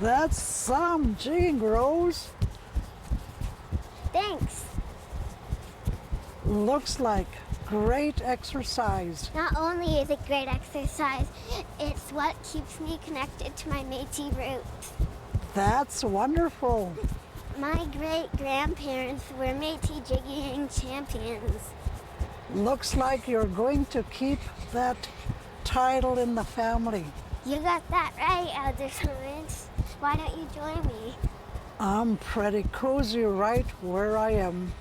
That's some jig, Rose. Thanks. Looks like great exercise. Not only is it great exercise, it's what keeps me connected to my Métis roots. That's wonderful. My great-grandparents were Métis jigging champions. Looks like you're going to keep that title in the family. You got that right, Elder Florence. Why don't you join me? I'm pretty cozy right where I am.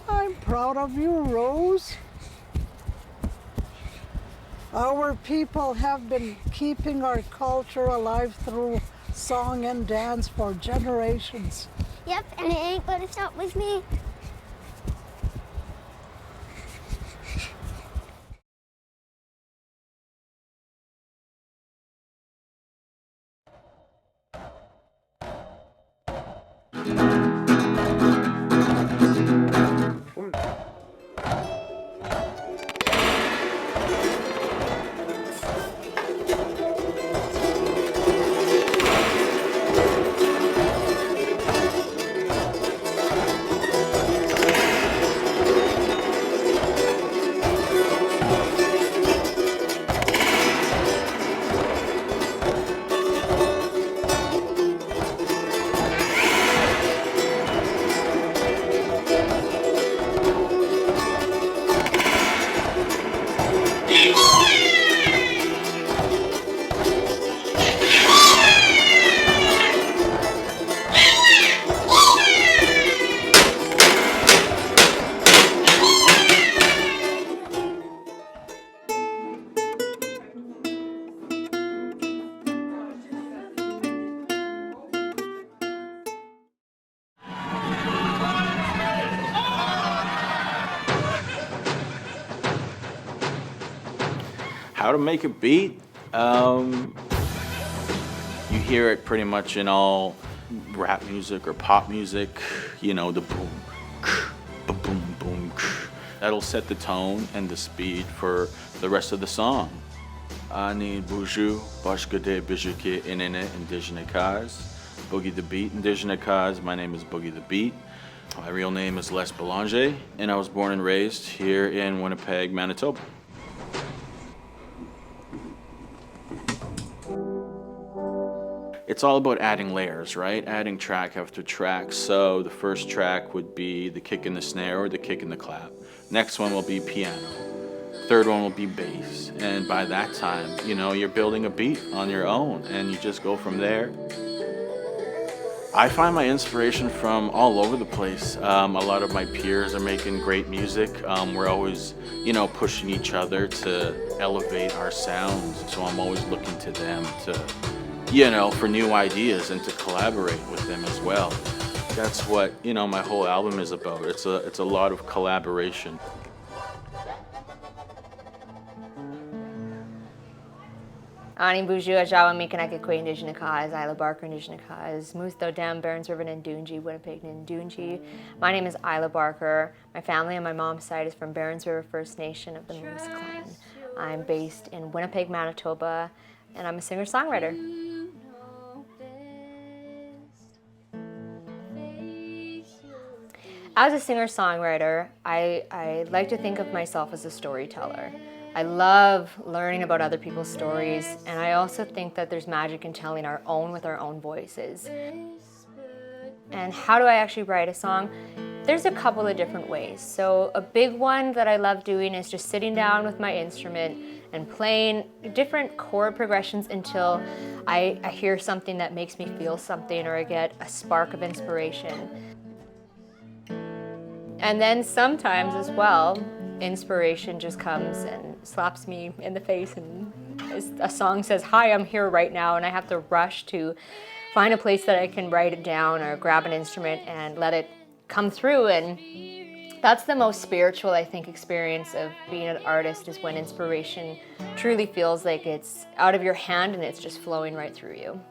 I'm proud of you, Rose. Our people have been keeping our culture alive through song and dance for generations. Yep, and it ain't gonna stop with me. How to make a beat? You hear it pretty much in all rap music or pop music. You know, the boom, boom, boom. That'll set the tone and the speed for the rest of the song. Itueueuitsheu, Bashkade Bijuke Inene Indigenous, Boogey the Beat Indigenous. My name is Boogey the Beat. My real name is Les Boulanger, and I was born and raised here in Winnipeg, Manitoba. It's all about adding layers, right? Adding track after track. So the first track would be the kick and the snare or the kick and the clap. Next one will be piano. Third one will be bass. And by that time, you know, you're building a beat on your own and you just go from there. I find my inspiration from all over the place. A lot of my peers are making great music. We're always, you know, pushing each other to elevate our sounds. So I'm always looking to them to, you know, for new ideas and to collaborate with them as well. That's what, you know, my whole album is about. It's a lot of collaboration. Ani Buju Ajawa Mikanakikwe Indigenous, Ila Barker Indigenous, Musto Dam, Berens River, Nandunji, Winnipeg, Nandunji. My name is Ila Barker. My family on my mom's side is from Berens River First Nation of the Moose Clan. I'm based in Winnipeg, Manitoba, and I'm a singer-songwriter. As a singer-songwriter, I like to think of myself as a storyteller. I love learning about other people's stories, and I also think that there's magic in telling our own with our own voices. And how do I actually write a song? There's a couple of different ways. So a big one that I love doing is just sitting down with my instrument and playing different chord progressions until I hear something that makes me feel something, or I get a spark of inspiration. And then sometimes as well, inspiration just comes and slaps me in the face, and a song says, "Hi, I'm here right now," and I have to rush to find a place that I can write it down or grab an instrument and let it come through. And that's the most spiritual, I think, experience of being an artist, is when inspiration truly feels like it's out of your hand and it's just flowing right through you.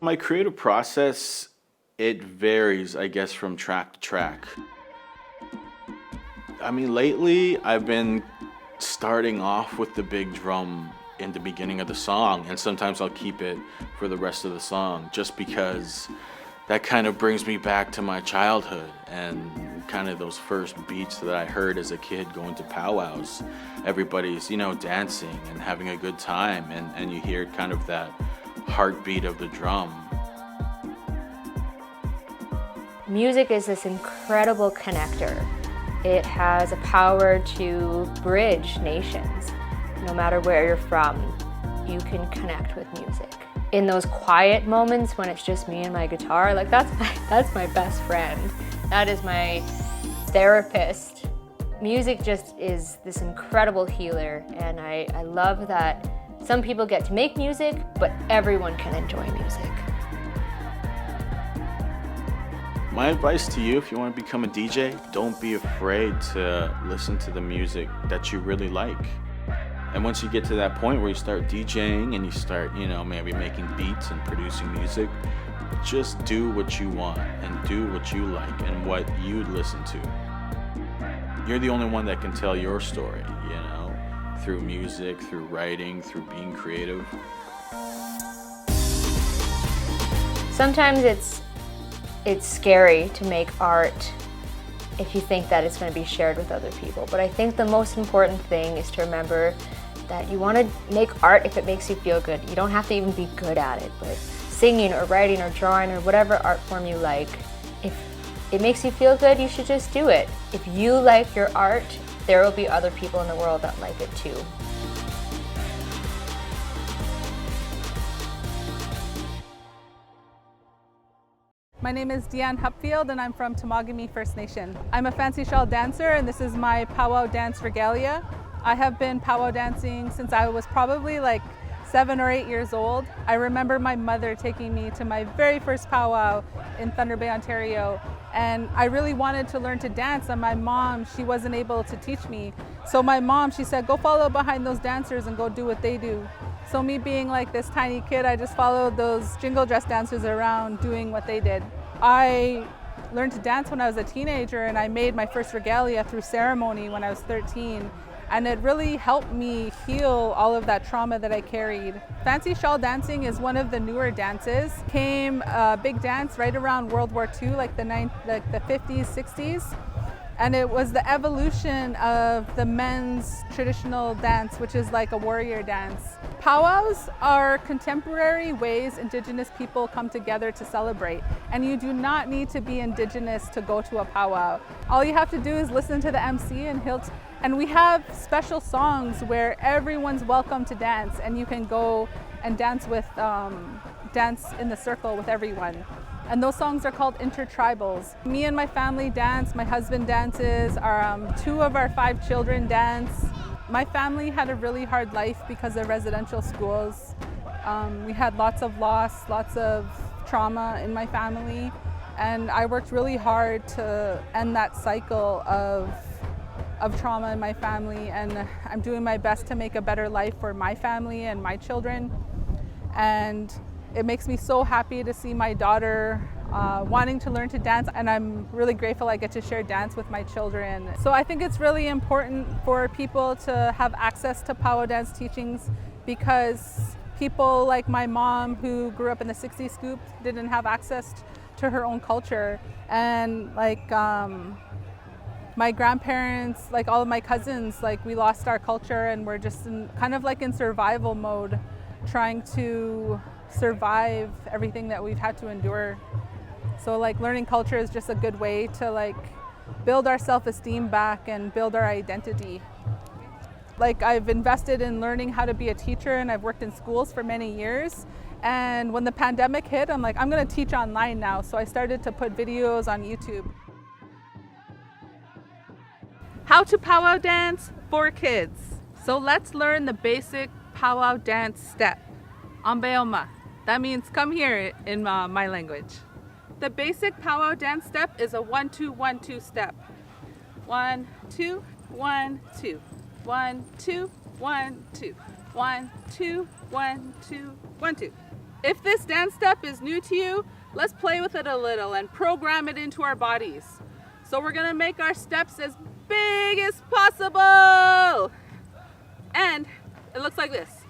My creative process, it varies, I guess, from track to track. I mean, lately I've been starting off with the big drum in the beginning of the song, and sometimes I'll keep it for the rest of the song just because that kind of brings me back to my childhood and kind of those first beats that I heard as a kid going to powwows. Everybody's, you know, dancing and having a good time, and you hear kind of that heartbeat of the drum. Music is this incredible connector. It has a power to bridge nations. No matter where you're from, you can connect with music. In those quiet moments when it's just me and my guitar, like that's my best friend. That is my therapist. Music just is this incredible healer, and I love that some people get to make music, but everyone can enjoy music. My advice to you, if you want to become a DJ, don't be afraid to listen to the music that you really like. And once you get to that point where you start DJing and you start, you know, maybe making beats and producing music, just do what you want and do what you like and what you'd listen to. You're the only one that can tell your story, you know, through music, through writing, through being creative. Sometimes it's scary to make art if you think that it's going to be shared with other people. But I think the most important thing is to remember that you want to make art if it makes you feel good. You don't have to even be good at it, but singing or writing or drawing or whatever art form you like, if it makes you feel good, you should just do it. If you like your art, there will be other people in the world that like it too. My name is Deanne Hupfield and I'm from Temagami First Nation. I'm a fancy shawl dancer and this is my powwow dance regalia. I have been powwow dancing since I was probably like 7 or 8 years old. I remember my mother taking me to my very first powwow in Thunder Bay, Ontario, and I really wanted to learn to dance, and my mom, she wasn't able to teach me. So my mom, she said, go follow behind those dancers and go do what they do. So me being like this tiny kid, I just followed those jingle dress dancers around doing what they did. I learned to dance when I was a teenager, and I made my first regalia through ceremony when I was 13. And it really helped me heal all of that trauma that I carried. Fancy shawl dancing is one of the newer dances. Came a big dance right around World War II, like the 50s, 60s. And it was the evolution of the men's traditional dance, which is like a warrior dance. Powwows are contemporary ways Indigenous people come together to celebrate. And you do not need to be Indigenous to go to a powwow. All you have to do is listen to the MC and we have special songs where everyone's welcome to dance, and you can go and dance in the circle with everyone. And those songs are called intertribals. Me and my family dance, my husband dances, 2 of our 5 children dance. My family had a really hard life because of residential schools. We had lots of loss, lots of trauma in my family, and I worked really hard to end that cycle of trauma in my family, and I'm doing my best to make a better life for my family and my children. And it makes me so happy to see my daughter wanting to learn to dance, and I'm really grateful I get to share dance with my children. So I think it's really important for people to have access to powwow dance teachings, because people like my mom, who grew up in the 60s scoop, didn't have access to her own culture. And like my grandparents, like all of my cousins, like we lost our culture, and we're just kind of like in survival mode, trying to survive everything that we've had to endure. So like learning culture is just a good way to like build our self-esteem back and build our identity. Like I've invested in learning how to be a teacher, and I've worked in schools for many years. And when the pandemic hit, I'm like, I'm gonna teach online now. So I started to put videos on YouTube. How to powwow dance for kids. So let's learn the basic powwow dance step. Ambeoma. That means come here in my language. The basic powwow dance step is a 1-2-1-2 step. 1, 2, 1, 2. 1, 2, 1, 2. 1, 2, 1, 2, 1, 2. If this dance step is new to you, let's play with it a little and program it into our bodies. So we're gonna make our steps as big as possible. And it looks like this.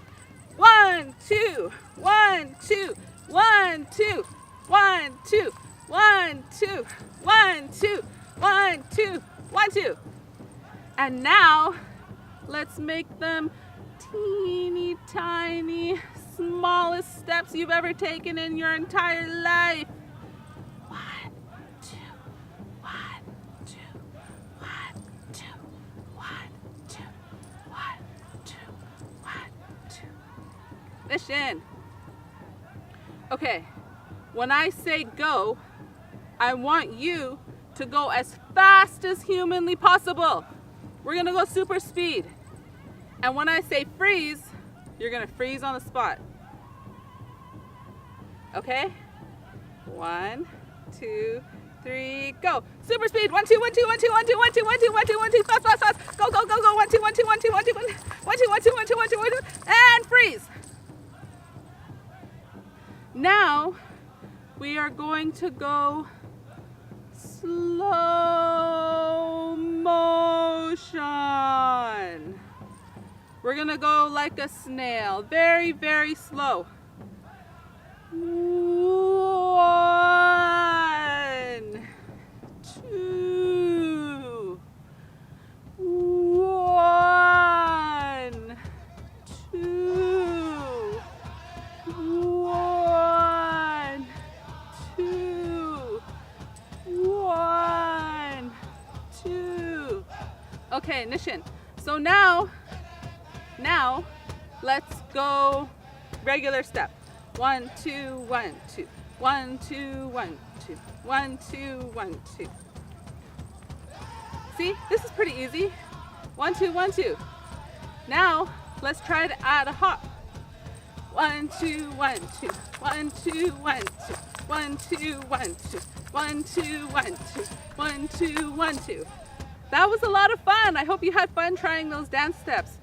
1, 2, 1, 2, 1, 2, 1, 2, 1, 2, 1, 2, 1, 2, 1, 2. And now let's make them teeny tiny, smallest steps you've ever taken in your entire life. 1, 2, 1, 2, 1, 2, 1, 2, 1, 2, 1, 2. Listen. Okay, when I say go, I want you to go as fast as humanly possible. We're gonna go super speed. And when I say freeze, you're gonna freeze on the spot. Okay? 1, 2, 3, go. Super speed. 1, 2, 1, 2, 1, 2, 1, 2, 1, 2, 1, 2, 1, 2, 1, 2, fast, fast, fast. Go, go, go, go. 1, 2, 1, 2, 1, 2, 1, 2, 1, 2, 1, 2, 1, 2, 1, 2, 1, 2, 1, 2, and freeze. Now we are going to go slow motion. We're gonna go like a snail, very, very slow. 1, 2, 1, 2, 1, 2, 1, 2. Okay, Nishin. So now let's go regular step. 1, 2, 1, 2. 1, 2, 1, 2. 1, 2, 1, 2. See, this is pretty easy. 1, 2, 1, 2. Now let's try to add a hop. 1, 2, 1, 2. 1, 2, 1, 2. 1, 2, 1, 2. 1, 2, 1, 2. 1, 2, 1, 2. That was a lot of fun. I hope you had fun trying those dance steps.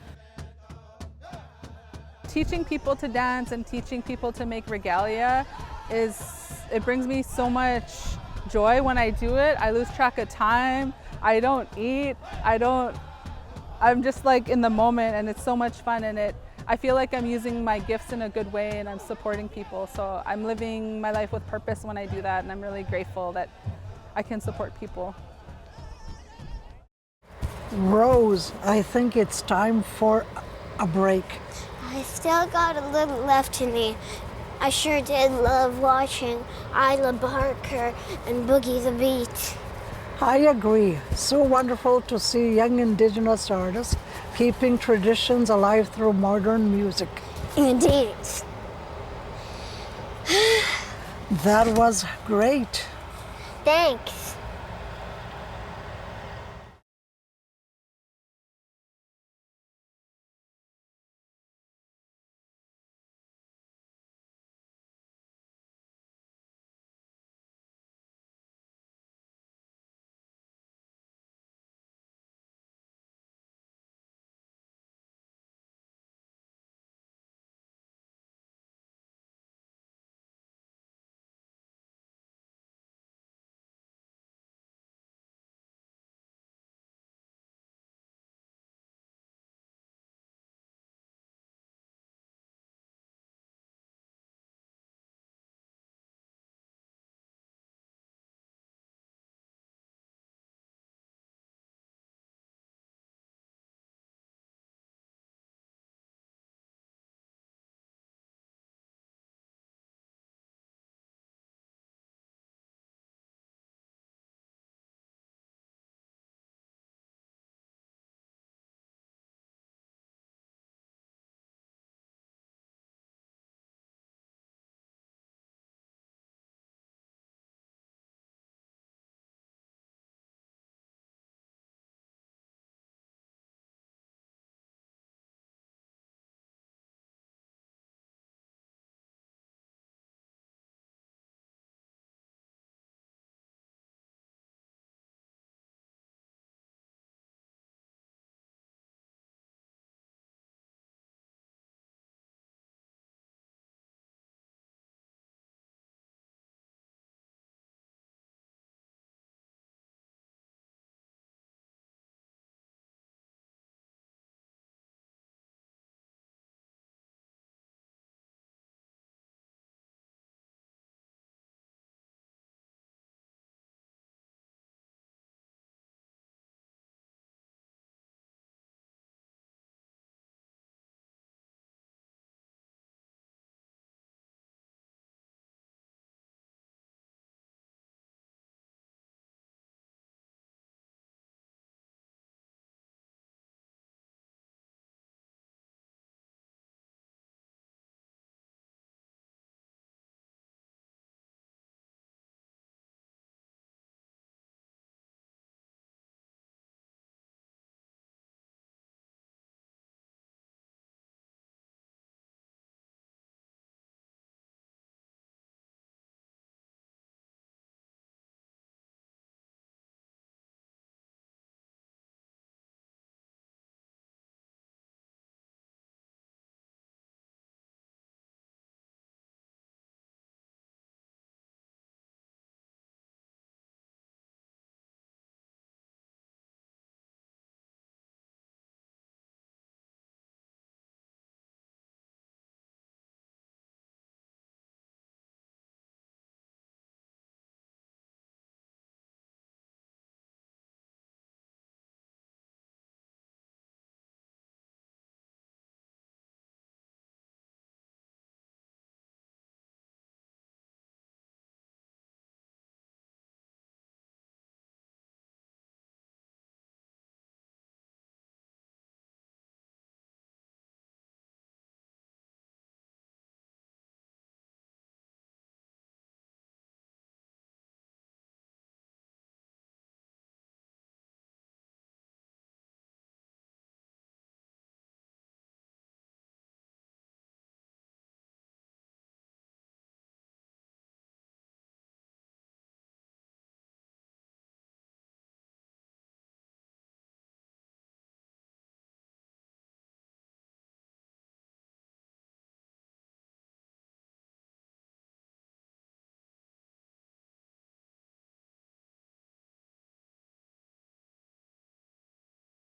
Teaching people to dance and teaching people to make regalia it brings me so much joy when I do it. I lose track of time. I don't eat. I'm just like in the moment, and it's so much fun, and I feel like I'm using my gifts in a good way and I'm supporting people. So I'm living my life with purpose when I do that, and I'm really grateful that I can support people. Rose, I think it's time for a break. I still got a little left in me. I sure did love watching Ila Barker and Boogey the Beat. I agree. So wonderful to see young Indigenous artists keeping traditions alive through modern music. Indeed. That was great. Thanks.